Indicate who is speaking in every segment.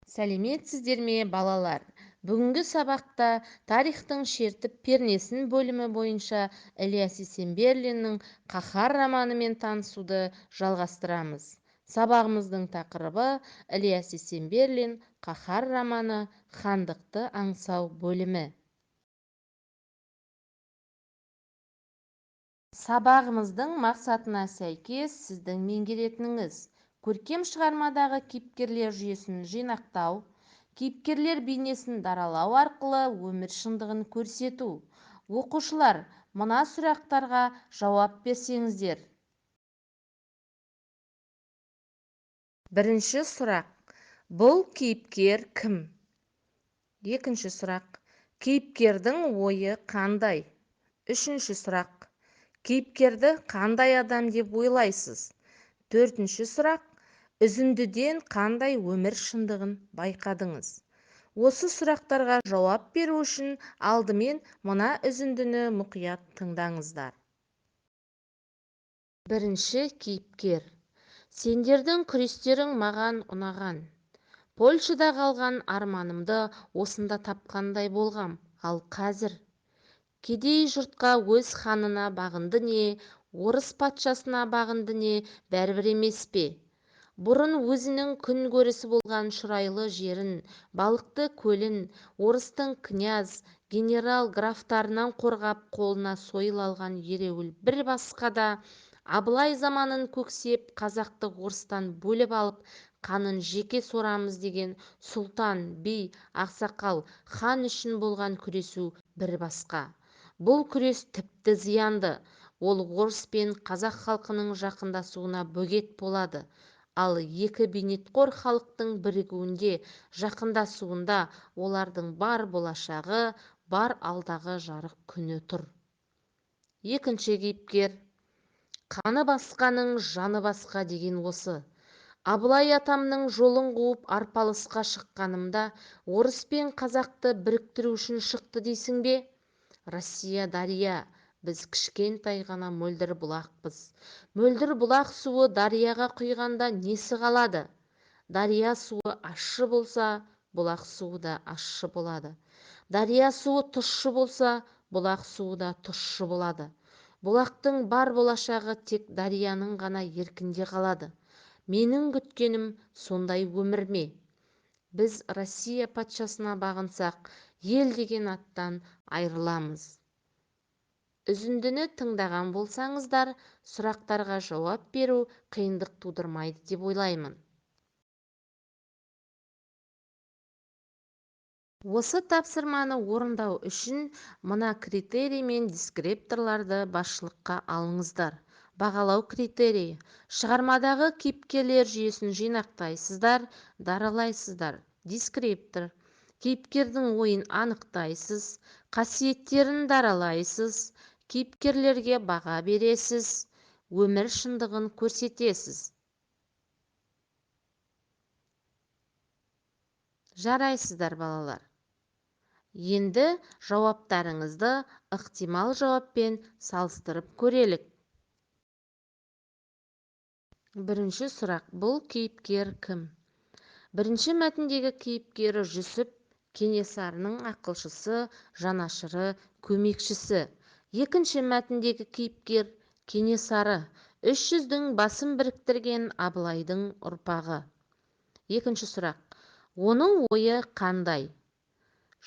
Speaker 1: Сәлеметсіздер ме, балалар? Бүгінгі сабақта тарихтың шертіп пернесін бөлімі бойынша Ілияс Есенберлиннің «Қаһар» романымен танысуды жалғастырамыз. Сабағымыздың тақырыбы Ілияс Есенберлин «Қаһар» романы «Хандықты аңсау» бөлімі. Сабағымыздың мақсатына сәйкес сіздің меңгеретініңіз көркем шығармадағы кейіпкерлер жүйесін жинақтау, кейіпкерлер бейнесін даралау арқылы өмір шындығын көрсету. Оқушылар, мына сұрақтарға жауап берсеңіздер. Бірінші сұрақ: бұл кейіпкер кім? Екінші сұрақ: кейіпкердің ойы қандай? Үшінші сұрақ: кейіпкерді қандай адам деп ойлайсыз? Төртінші сұрақ: үзіндіден қандай өмір шындығын байқадыңыз? Осы сұрақтарға жауап беру үшін алдымен мына үзіндіні мұқият тыңдаңыздар. Бірінші кейіпкер: сендердің күрестерің маған ұнаған. Польшада қалған арманымды осында тапқандай болғам. Ал қазір кедей жұртқа өз ханына бағынды не, орыс патшасына бағынды не, бәрібір емес пе? Бұрын өзінің күн көрісі болған шұрайлы жерін, балықты көлін, орыстың князь, генерал, графтарынан қорғап қолына сойыл алған ереуіл бір басқа да, Абылай заманын көксеп, қазақты орыстан бөліп алып, қанын жеке сорамыз деген сұлтан, би, ақсақал, хан үшін болған күресу бір басқа. Бұл күрес тіпті зиянды. Ол орыс пен қазақ халқының жақындасуына бөгет болады. Ал екі бейнетқор халықтың бірігуінде, жақындасуында олардың бар болашағы, бар алдағы жарық күні тұр. Екінші кейіпкер: қаны басқаның жаны басқа деген осы. Абылай атамның жолын қуып арпалысқа шыққанымда орыс пен қазақты біріктіру үшін шықты дейсің бе? Россия дария, біз кішкентай ғана мөлдір бұлақпыз. Мөлдір бұлақ суы дарияға құйғанда несі қалады? Дария суы ащы болса, бұлақ суы да ащы болады. Дария суы тұщы болса, бұлақ суы да тұщы болады. Бұлақтың бар болашағы тек дарияның ғана еркінде қалады. Менің күткенім сондай өмір ме? Біз Россия патшасына бағынсақ, ел деген аттан айырыламыз. Үзіндіні тыңдаған болсаңыздар, сұрақтарға жауап беру қиындық тудырмайды деп ойлаймын. Осы тапсырманы орындау үшін мына критерий мен дискрипторларды басшылыққа алыңыздар. Бағалау критерийі: шығармадағы кейіпкерлер жүйесін жинақтайсыздар, даралайсыздар. Дискриптор: кейіпкердің ойын анықтайсыз, қасиеттерін даралайсыз, кейіпкерлерге баға бересіз, өмір шындығын көрсетесіз. Жарайсыздар, балалар. Енді жауаптарыңызды ықтимал жауаппен салыстырып көрелік. Бірінші сұрақ: бұл кейіпкер кім? Бірінші мәтіндегі кейіпкері Жүсіп, Кенесарының ақылшысы, жанашыры, көмекшісі. Екінші мәтіндегі кейіпкер Кенесары, 300-дің басын біріктірген Абылайдың ұрпағы. Екінші сұрақ: оның ойы қандай?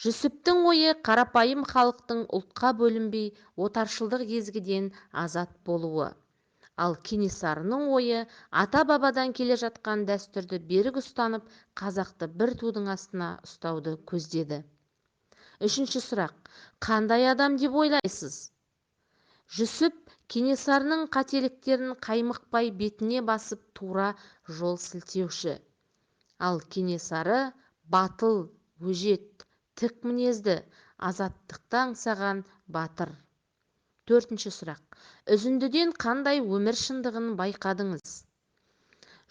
Speaker 1: Жүсіптің ойы қарапайым халықтың ұлтқа бөлінбей отаршылдық езгіден азат болуы. Ал Кенесарының ойы ата-бабадан келе жатқан дәстүрді берік ұстанып, қазақты бір тудың астына ұстауды көздеді. Үшінші сұрақ: қандай адам деп ойлайсыз? Жүсіп Кенесарының қателіктерін қаймықпай бетіне басып тура жол сілтеуші. Ал Кенесары батыл, өжет, тік мінезді, азаттықты аңсаған батыр. Төртінші сұрақ: үзіндіден қандай өмір шындығын байқадыңыз?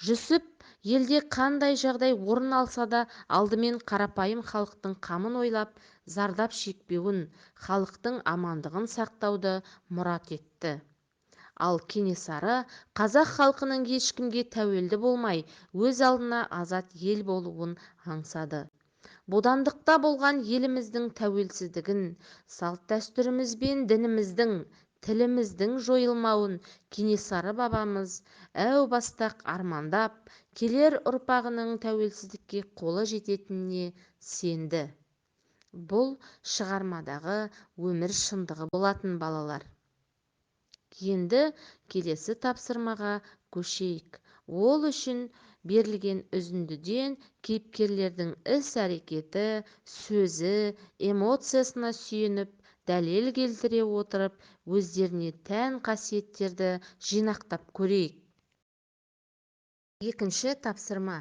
Speaker 1: Жүсіп елде қандай жағдай орын алса да алдымен қарапайым халықтың қамын ойлап, зардап шекпеуін, халықтың амандығын сақтауды мұрат етті. Ал Кенесары қазақ халқының ешкімге тәуелді болмай, өз алдына азат ел болуын аңсады. Бодандықта болған еліміздің тәуелсіздігін, салт-дәстүріміз бен дініміздің, тіліміздің жойылмауын Кенесары бабамыз әу бастақ армандап, келер ұрпағының тәуелсіздікке қолы жететініне сенді. Бұл шығармадағы өмір шындығы болатын, балалар. Енді келесі тапсырмаға көшейік. Ол үшін берілген үзіндіден кейіпкерлердің іс-әрекеті, сөзі, эмоциясына сүйеніп, дәлел келтіре отырып, өздеріне тән қасиеттерді жинақтап көрейік. Екінші тапсырма.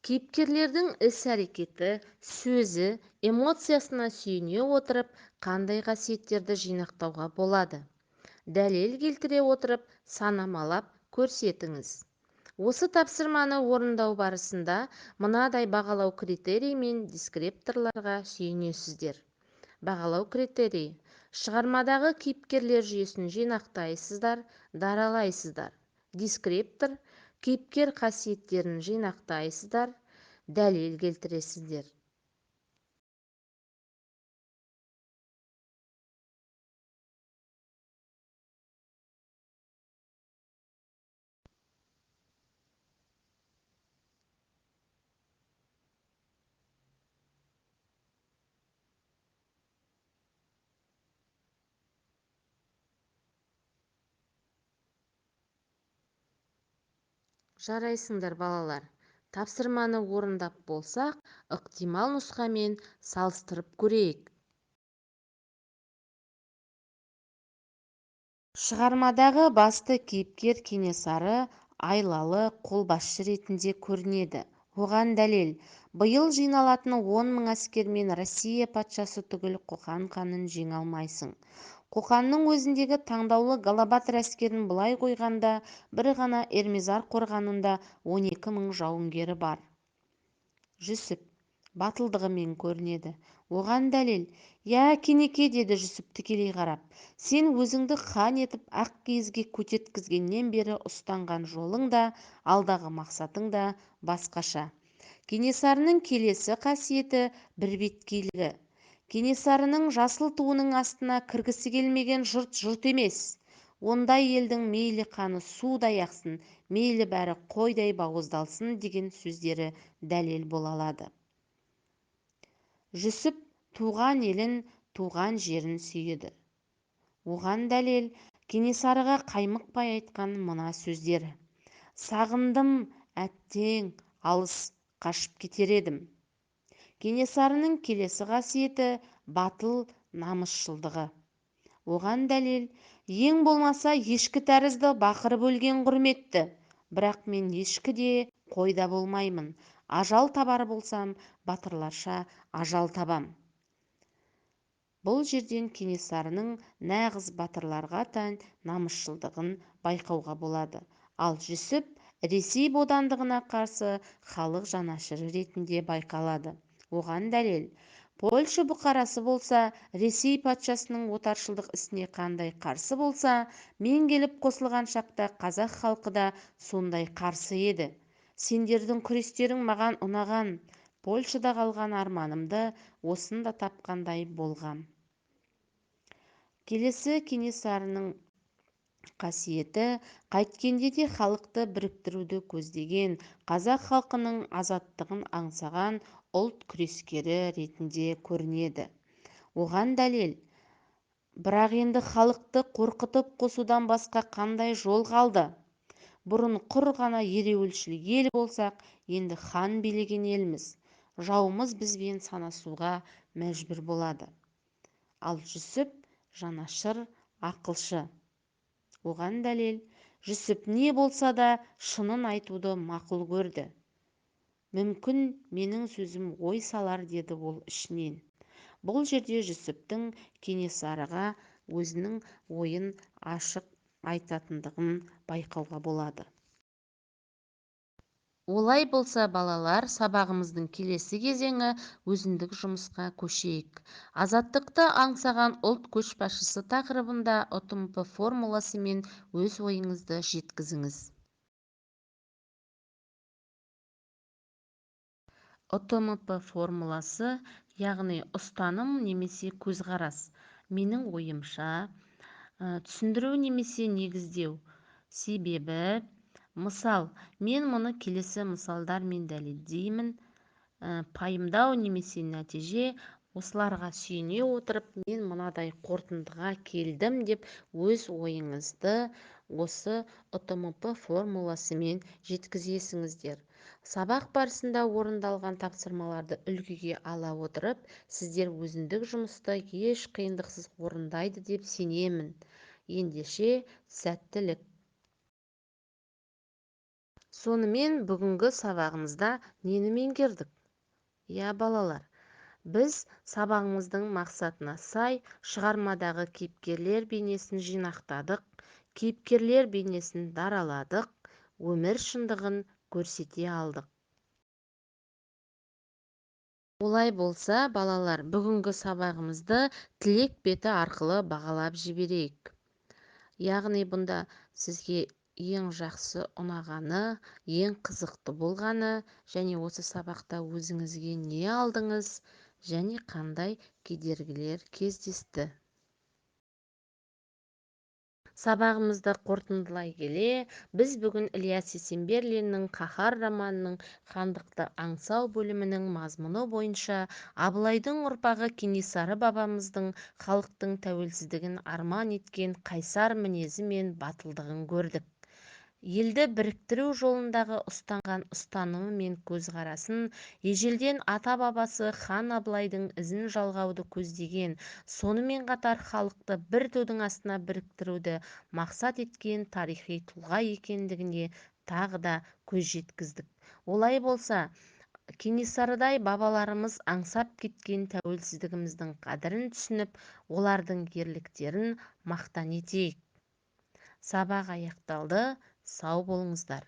Speaker 1: Кейіпкерлердің іс-әрекеті, сөзі, эмоциясына сүйене отырып, қандай қасиеттерді жинақтауға болады? Дәлел келтіре отырып, санамалап көрсетіңіз. Осы тапсырманы орындау барысында мынадай бағалау критерий мен дескрипторларға сүйенесіздер. Бағалау критерийі: шығармадағы кейіпкерлер жүйесін жинақтайсыздар, даралайсыздар. Дескриптор: кейіпкер қасиеттерін жинақтайсыздар, дәлел келтіресіздер. Жарайсыңдар, балалар. Тапсырманы орындап болсақ, ықтимал нұсқамен салыстырып көрейік. Шығармадағы басты кейіпкер Кенесары айлалы қолбасшы ретінде көрінеді. Оған дәлел: биыл жиналатын 10 мың әскермен Россия патшасы түгіл Қоқан ханын жеңе алмайсың. Қоқанның өзіндегі таңдаулы Галабатыр әскерін былай қойғанда, бір ғана Эрмезар қорғанында 12 мың жауынгері бар. Жүсіп батылдығымен көрінеді. Оған дәлел: «Я, Кенеке», деді Жүсіп тікелей қарап, «сен өзіңді хан етіп ақ киізге көтерткізгеннен бері ұстанған жолың да, алдағы мақсатың да басқаша». Кенесарының келесі қасиеті бірбеткейлігі. Кенесарының жасыл туының астына кіргісі келмеген жұрт емес. Ондай елдің мейлі қаны судай ақсын, мейлі бәрі қойдай бауыздалсын деген сөздері дәлел бола алады. Жүсіп туған елін, туған жерін сүйеді. Оған дәлел Кенесарыға қаймықпай айтқан мына сөздері: «Сағындым, әттең, алыс қашып кетер едім». Кенесарының келесі қасиеті батыл намысшылдығы. Оған дәлел: «Ең болмаса ешкі тәрізді бақырып өлген құрметті, бірақ мен ешкі де, қой да болмаймын. Ажал табар болсам, батырларша ажал табам». Бұл жерден Кенесарының нағыз батырларға тән намысшылдығын байқауға болады. Ал Жүсіп Ресей бодандығына қарсы халық жанашыры ретінде байқалады. Оған дәлел: Польша бұқарасы болса, Ресей патшасының отаршылдық ісіне қандай қарсы болса, мен келіп қосылған шақта қазақ халқы да сондай қарсы еді. Сендердің күрестерің маған ұнаған, Польшада қалған арманымды осында тапқандай болғам. Келесі Кенесарының қасиеті қайткенде де халықты біріктіруді көздеген, қазақ халқының азаттығын аңсаған ұлт күрескері ретінде көрінеді. Оған дәлел: бірақ енді халықты қорқытып қосудан басқа қандай жол қалды? Бұрын құр ғана ереуілшіл ел болсақ, енді хан билеген елміз. Жауымыз бізбен санасуға мәжбүр болады. Ал Жүсіп жанашыр, ақылшы. Оған дәлел: Жүсіп не болса да шынын айтуды мақұл көрді. Мүмкін менің сөзім ой салар, деді ол ішінен. Бұл жерде Жүсіптің Кенесарыға өзінің ойын ашық айтатындығын байқауға болады. Олай болса, балалар, сабағымыздың келесі кезеңі өзіндік жұмысқа көшейік. Азаттықты аңсаған ұлт көшбасшысы тақырыбында ұтымпы формуласымен өз ойыңызды жеткізіңіз. ұтымпы формуласы, яғни ұстаным немесе көзқарас. Менің ойымша, түсіндіру немесе негіздеу. Себебі, мысал, мен мұны келесі мысалдармен дәлелдеймін. Пайымдау немесе нәтиже. Осыларға сүйене отырып, мен мынадай қорытындыға келдім деп өз ойыңызды осы ұтымпы формуласымен жеткізесіңіздер. Сабақ барысында орындалған тапсырмаларды үлгіге ала отырып, сіздер өзіндік жұмысты еш қиындықсыз орындайды деп сенемін. Ендеше, сәттілік. Сонымен бүгінгі сабағымызда нені меңгердік? Иә, балалар, біз сабағымыздың мақсатына сай шығармадағы кейіпкерлер бейнесін жинақтадық, кейіпкерлер бейнесін дараладық, өмір шындығын көрсете алдық. Олай болса, балалар, бүгінгі сабағымызды тілек беті арқылы бағалап жіберейік. Яғни бұнда сізге ең жақсы ұнағаны, ең қызықты болғаны, және осы сабақта өзіңізге не алдыңыз, және қандай кедергілер кездесті. Сабағымызды қорытындылай келе, біз бүгін Ілияс Есенберлиннің «Қаһар» романының хандықты аңсау бөлімінің мазмұны бойынша Абылайдың ұрпағы Кенесары бабамыздың халықтың тәуелсіздігін арман еткен қайсар мінезі мен батылдығын көрдік. Елді біріктіру жолындағы ұстанған ұстанымы мен көзқарасын, ежелден ата-бабасы хан Абылайдың ізін жалғауды көздеген, сонымен қатар халықты бір тудың астына біріктіруді мақсат еткен тарихи тұлға екендігіне тағы да көз жеткіздік. Олай болса, Кенесарыдай бабаларымыз аңсап кеткен тәуелсіздігіміздің қадірін түсініп, олардың ерліктерін мақтан етейік. Сабақ аяқталды. Сау болыңыздар.